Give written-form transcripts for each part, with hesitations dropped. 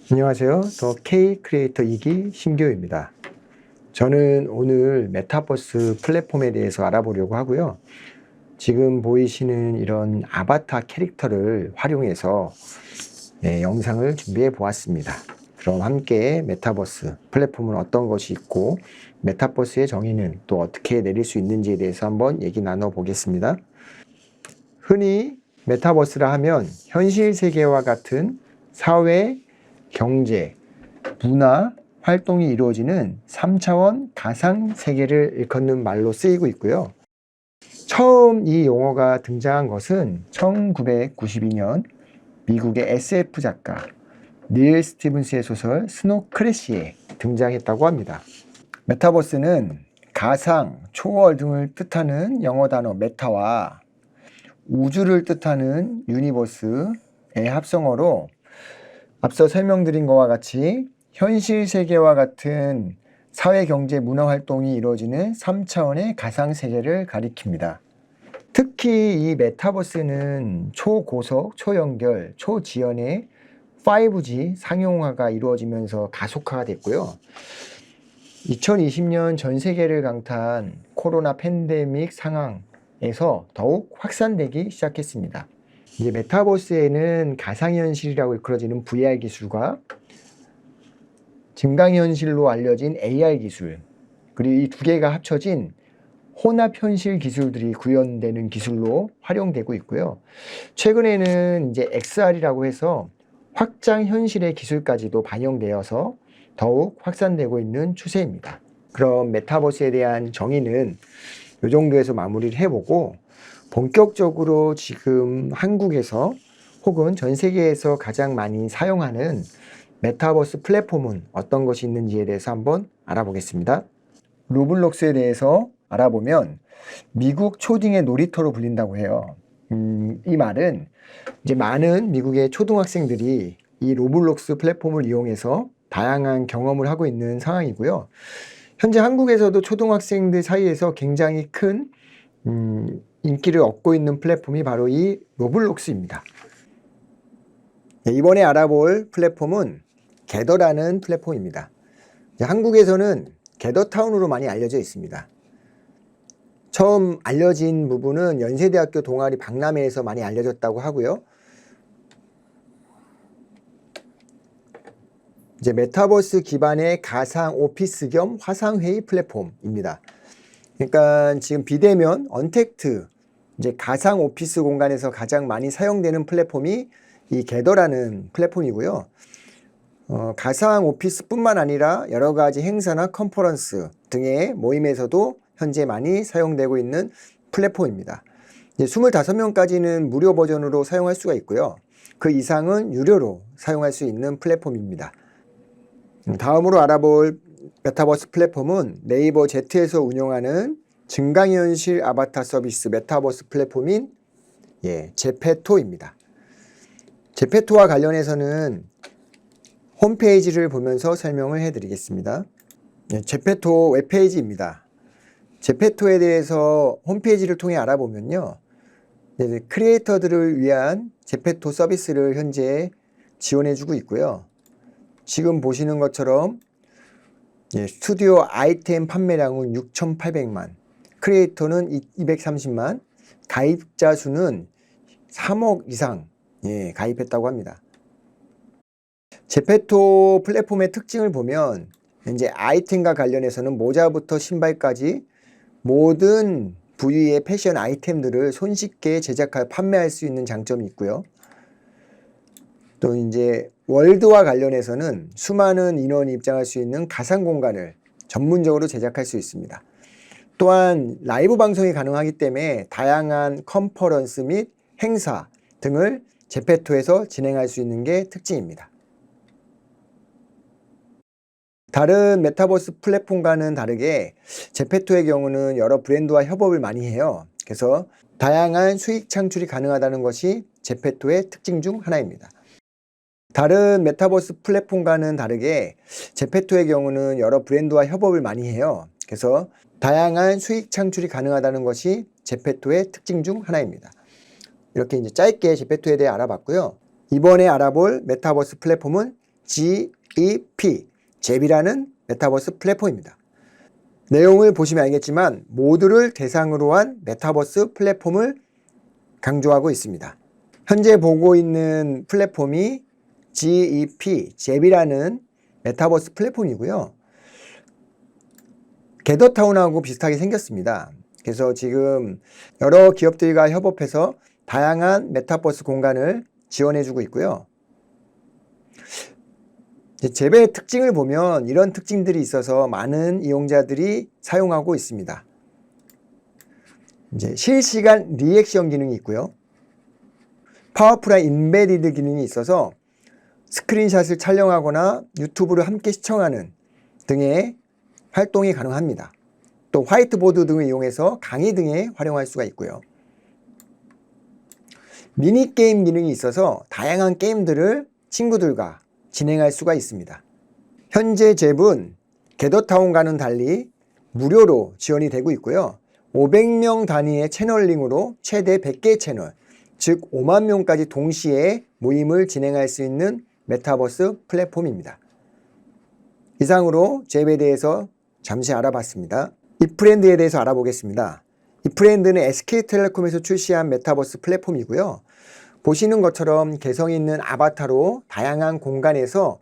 안녕하세요. 더 K 크리에이터 2기 신교입니다. 저는 오늘 메타버스 플랫폼에 대해서 알아보려고 하고요. 지금 보이시는 이런 아바타 캐릭터를 활용해서 영상을 준비해 보았습니다. 그럼 함께 메타버스 플랫폼은 어떤 것이 있고 메타버스의 정의는 또 어떻게 내릴 수 있는지에 대해서 한번 얘기 나눠 보겠습니다. 흔히 메타버스라 하면 현실 세계와 같은 사회, 경제, 문화 활동이 이루어지는 3차원 가상 세계를 일컫는 말로 쓰이고 있고요. 처음 이 용어가 등장한 것은 1992년 미국의 SF 작가 닐 스티븐스의 소설 스노우 크래시에 등장했다고 합니다. 메타버스는 가상, 초월 등을 뜻하는 영어 단어 메타와 우주를 뜻하는 유니버스의 합성어로 앞서 설명드린 것과 같이 현실 세계와 같은 사회, 경제, 문화 활동이 이루어지는 3차원의 가상세계를 가리킵니다. 특히 이 메타버스는 초고속, 초연결, 초지연의 5G 상용화가 이루어지면서 가속화가 됐고요. 2020년 전 세계를 강타한 코로나 팬데믹 상황에서 더욱 확산되기 시작했습니다. 이제 메타버스에는 가상현실이라고 일컬어지는 VR 기술과 증강현실로 알려진 AR 기술, 그리고 이 두 개가 합쳐진 혼합현실 기술들이 구현되는 기술로 활용되고 있고요. 최근에는 이제 XR이라고 해서 확장현실의 기술까지도 반영되어서 더욱 확산되고 있는 추세입니다. 그럼 메타버스에 대한 정의는 이 정도에서 마무리를 해보고 본격적으로 지금 한국에서 혹은 전 세계에서 가장 많이 사용하는 메타버스 플랫폼은 어떤 것이 있는지에 대해서 한번 알아보겠습니다. 로블록스에 대해서 알아보면 미국 초딩의 놀이터로 불린다고 해요. 이 말은 이제 많은 미국의 초등학생들이 이 로블록스 플랫폼을 이용해서 다양한 경험을 하고 있는 상황이고요. 현재 한국에서도 초등학생들 사이에서 굉장히 큰 인기를 얻고 있는 플랫폼이 바로 이 로블록스입니다. 이번에 알아볼 플랫폼은 게더라는 플랫폼입니다. 한국에서는 게더타운으로 많이 알려져 있습니다. 처음 알려진 부분은 연세대학교 동아리 박람회에서 많이 알려졌다고 하고요. 이제 메타버스 기반의 가상 오피스 겸 화상회의 플랫폼입니다. 그러니까 지금 비대면 언택트 이제 가상 오피스 공간에서 가장 많이 사용되는 플랫폼이 이 게더라는 플랫폼이고요. 가상 오피스뿐만 아니라 여러 가지 행사나 컨퍼런스 등의 모임에서도 현재 많이 사용되고 있는 플랫폼입니다. 이제 25명까지는 무료 버전으로 사용할 수가 있고요. 그 이상은 유료로 사용할 수 있는 플랫폼입니다. 다음으로 알아볼 메타버스 플랫폼은 네이버 Z에서 운영하는 증강현실 아바타 서비스 메타버스 플랫폼인 제페토입니다. 제페토와 관련해서는 홈페이지를 보면서 설명을 해드리겠습니다. 제페토 웹페이지입니다. 제페토에 대해서 홈페이지를 통해 알아보면요. 크리에이터들을 위한 제페토 서비스를 현재 지원해주고 있고요. 지금 보시는 것처럼 스튜디오 아이템 판매량은 6,800만, 크리에이터는 230만, 가입자 수는 3억 이상 가입했다고 합니다. 제페토 플랫폼의 특징을 보면 이제 아이템과 관련해서는 모자부터 신발까지 모든 부위의 패션 아이템들을 손쉽게 제작하여 판매할 수 있는 장점이 있고요. 또 이제 월드와 관련해서는 수많은 인원이 입장할 수 있는 가상 공간을 전문적으로 제작할 수 있습니다. 또한 라이브 방송이 가능하기 때문에 다양한 컨퍼런스 및 행사 등을 제페토에서 진행할 수 있는 게 특징입니다. 다른 메타버스 플랫폼과는 다르게 제페토의 경우는 여러 브랜드와 협업을 많이 해요. 그래서 다양한 수익 창출이 가능하다는 것이 제페토의 특징 중 하나입니다. 다른 메타버스 플랫폼과는 다르게 제페토의 경우는 여러 브랜드와 협업을 많이 해요. 그래서 다양한 수익 창출이 가능하다는 것이 제페토의 특징 중 하나입니다. 이렇게 이제 짧게 제페토에 대해 알아봤고요. 이번에 알아볼 메타버스 플랫폼은 GEP, 잽이라는 메타버스 플랫폼입니다. 내용을 보시면 알겠지만 모두를 대상으로 한 메타버스 플랫폼을 강조하고 있습니다. 현재 보고 있는 플랫폼이 GEP, 잽이라는 메타버스 플랫폼이고요. 게더타운하고 비슷하게 생겼습니다. 그래서 지금 여러 기업들과 협업해서 다양한 메타버스 공간을 지원해주고 있고요. 잽의 특징을 보면 이런 특징들이 있어서 많은 이용자들이 사용하고 있습니다. 이제 실시간 리액션 기능이 있고요. 파워풀한 인베디드 기능이 있어서 스크린샷을 촬영하거나 유튜브를 함께 시청하는 등의 활동이 가능합니다. 또 화이트보드 등을 이용해서 강의 등에 활용할 수가 있고요. 미니게임 기능이 있어서 다양한 게임들을 친구들과 진행할 수가 있습니다. 현재 잽은 게더타운과는 달리 무료로 지원이 되고 있고요. 500명 단위의 채널링으로 최대 100개의 채널, 즉 5만 명까지 동시에 모임을 진행할 수 있는 메타버스 플랫폼입니다. 이상으로 잽에 대해서 잠시 알아봤습니다. 이프렌드에 대해서 알아보겠습니다. 이프렌드는 SK텔레콤에서 출시한 메타버스 플랫폼이고요. 보시는 것처럼 개성 있는 아바타로 다양한 공간에서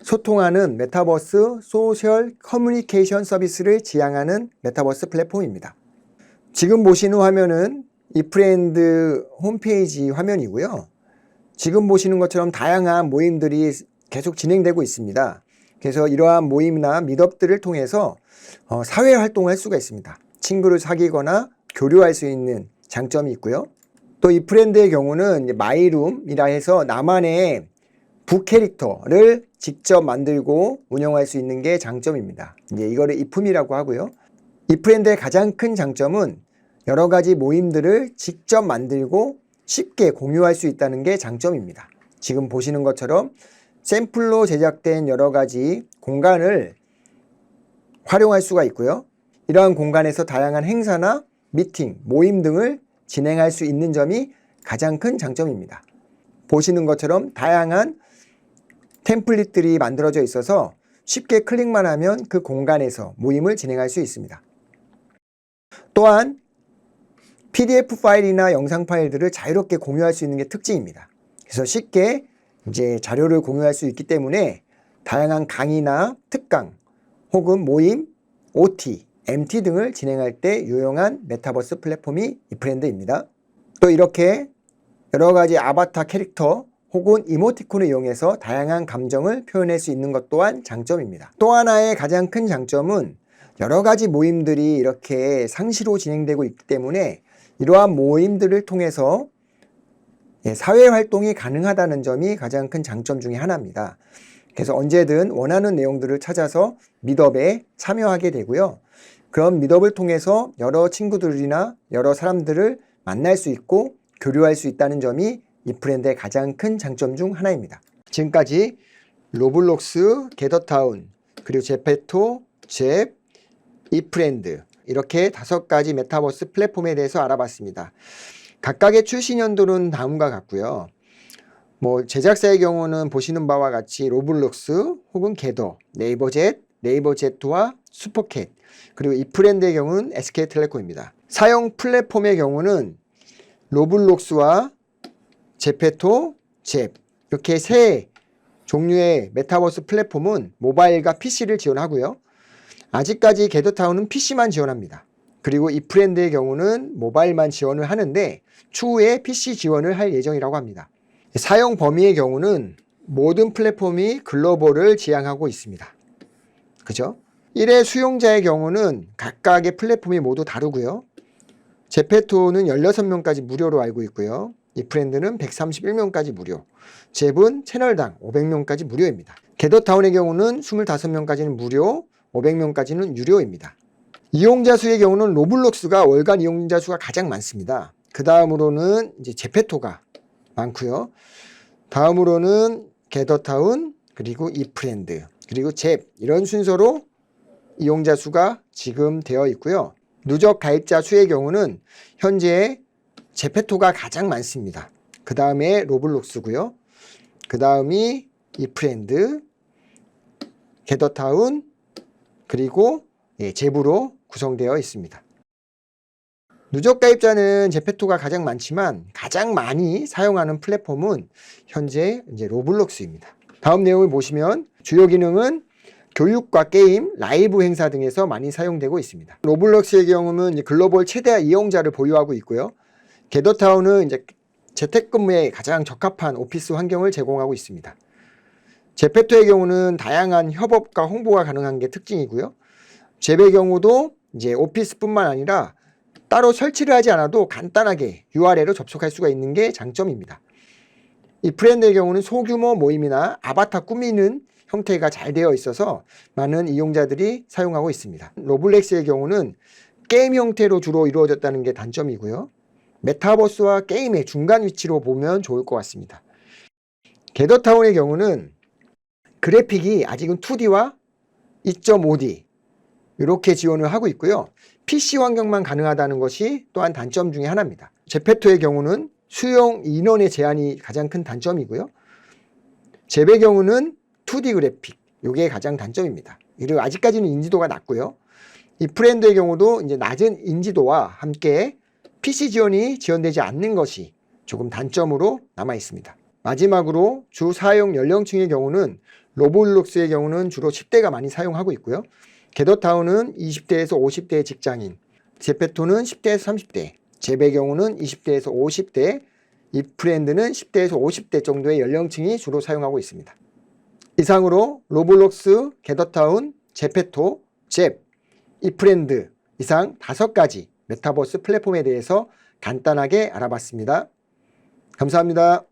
소통하는 메타버스 소셜 커뮤니케이션 서비스를 지향하는 메타버스 플랫폼입니다. 지금 보시는 화면은 이프렌드 홈페이지 화면이고요. 지금 보시는 것처럼 다양한 모임들이 계속 진행되고 있습니다. 그래서 이러한 모임이나 미트업들을 통해서 사회 활동을 할 수가 있습니다. 친구를 사귀거나 교류할 수 있는 장점이 있고요. 또 이프렌드의 경우는 마이룸이라 해서 나만의 부캐릭터를 직접 만들고 운영할 수 있는 게 장점입니다. 이제 이거를 이품이라고 하고요. 이프렌드의 가장 큰 장점은 여러 가지 모임들을 직접 만들고 쉽게 공유할 수 있다는 게 장점입니다. 지금 보시는 것처럼 샘플로 제작된 여러 가지 공간을 활용할 수가 있고요. 이러한 공간에서 다양한 행사나 미팅, 모임 등을 진행할 수 있는 점이 가장 큰 장점입니다. 보시는 것처럼 다양한 템플릿들이 만들어져 있어서 쉽게 클릭만 하면 그 공간에서 모임을 진행할 수 있습니다. 또한 PDF 파일이나 영상 파일들을 자유롭게 공유할 수 있는 게 특징입니다. 그래서 쉽게 이제 자료를 공유할 수 있기 때문에 다양한 강의나 특강 혹은 모임, OT, MT 등을 진행할 때 유용한 메타버스 플랫폼이 이프렌드입니다. 또 이렇게 여러 가지 아바타 캐릭터 혹은 이모티콘을 이용해서 다양한 감정을 표현할 수 있는 것 또한 장점입니다. 또 하나의 가장 큰 장점은 여러 가지 모임들이 이렇게 상시로 진행되고 있기 때문에 이러한 모임들을 통해서 사회 활동이 가능하다는 점이 가장 큰 장점 중에 하나입니다. 그래서 언제든 원하는 내용들을 찾아서 미트업에 참여하게 되고요. 그런 미트업을 통해서 여러 친구들이나 여러 사람들을 만날 수 있고 교류할 수 있다는 점이 이프렌드의 가장 큰 장점 중 하나입니다. 지금까지 로블록스, 게더타운, 그리고 제페토, 잽, 이프렌드 이렇게 5가지 메타버스 플랫폼에 대해서 알아봤습니다. 각각의 출시 연도는 다음과 같고요. 제작사의 경우는 보시는 바와 같이 로블록스 혹은 게더, 네이버젯, 네이버젯와 슈퍼캣, 그리고 이프렌드의 경우는 SK텔레콤입니다. 사용 플랫폼의 경우는 로블록스와 제페토, 잽 이렇게 세 종류의 메타버스 플랫폼은 모바일과 PC를 지원하고요. 아직까지 게더타운은 PC만 지원합니다. 그리고 이프렌드의 경우는 모바일만 지원을 하는데 추후에 PC 지원을 할 예정이라고 합니다. 사용 범위의 경우는 모든 플랫폼이 글로벌을 지향하고 있습니다. 그죠? 1회 수용자의 경우는 각각의 플랫폼이 모두 다르고요. 제페토는 16명까지 무료로 알고 있고요. 이프렌드는 131명까지 무료, 잽은 채널당 500명까지 무료입니다. 게더타운의 경우는 25명까지는 무료, 500명까지는 유료입니다. 이용자 수의 경우는 로블록스가 월간 이용자 수가 가장 많습니다. 그 다음으로는 이제 제페토가 많고요. 다음으로는 게더타운, 그리고 이프렌드, 그리고 잽 이런 순서로 이용자 수가 지금 되어 있고요. 누적 가입자 수의 경우는 현재 제페토가 가장 많습니다. 그 다음에 로블록스고요. 그 다음이 이프렌드, 게더타운, 그리고 제부로 구성되어 있습니다. 누적 가입자는 제페토가 가장 많지만 가장 많이 사용하는 플랫폼은 현재 이제 로블록스입니다. 다음 내용을 보시면 주요 기능은 교육과 게임, 라이브 행사 등에서 많이 사용되고 있습니다. 로블록스의 경우는 이제 글로벌 최대 이용자를 보유하고 있고요. 게더타운은 이제 재택근무에 가장 적합한 오피스 환경을 제공하고 있습니다. 제페토의 경우는 다양한 협업과 홍보가 가능한 게 특징이고요. 잽의 경우도 이제 오피스뿐만 아니라 따로 설치를 하지 않아도 간단하게 URL로 접속할 수가 있는 게 장점입니다. 이프렌드의 경우는 소규모 모임이나 아바타 꾸미는 형태가 잘 되어 있어서 많은 이용자들이 사용하고 있습니다. 로블록스의 경우는 게임 형태로 주로 이루어졌다는 게 단점이고요. 메타버스와 게임의 중간 위치로 보면 좋을 것 같습니다. 게더타운의 경우는 그래픽이 아직은 2D와 2.5D 이렇게 지원을 하고 있고요. PC 환경만 가능하다는 것이 또한 단점 중에 하나입니다. 제페토의 경우는 수용 인원의 제한이 가장 큰 단점이고요. 잽의 경우는 2D 그래픽, 이게 가장 단점입니다. 그리고 아직까지는 인지도가 낮고요. 이프렌드의 경우도 이제 낮은 인지도와 함께 PC 지원이 지원되지 않는 것이 조금 단점으로 남아 있습니다. 마지막으로 주 사용 연령층의 경우는 로블록스의 경우는 주로 10대가 많이 사용하고 있고요. 게더타운은 20대에서 50대의 직장인, 제페토는 10대에서 30대, 잽의 경우는 20대에서 50대, 이프렌드는 10대에서 50대 정도의 연령층이 주로 사용하고 있습니다. 이상으로 로블록스, 게더타운, 제페토, 잽, 이프렌드 이상 5가지 메타버스 플랫폼에 대해서 간단하게 알아봤습니다. 감사합니다.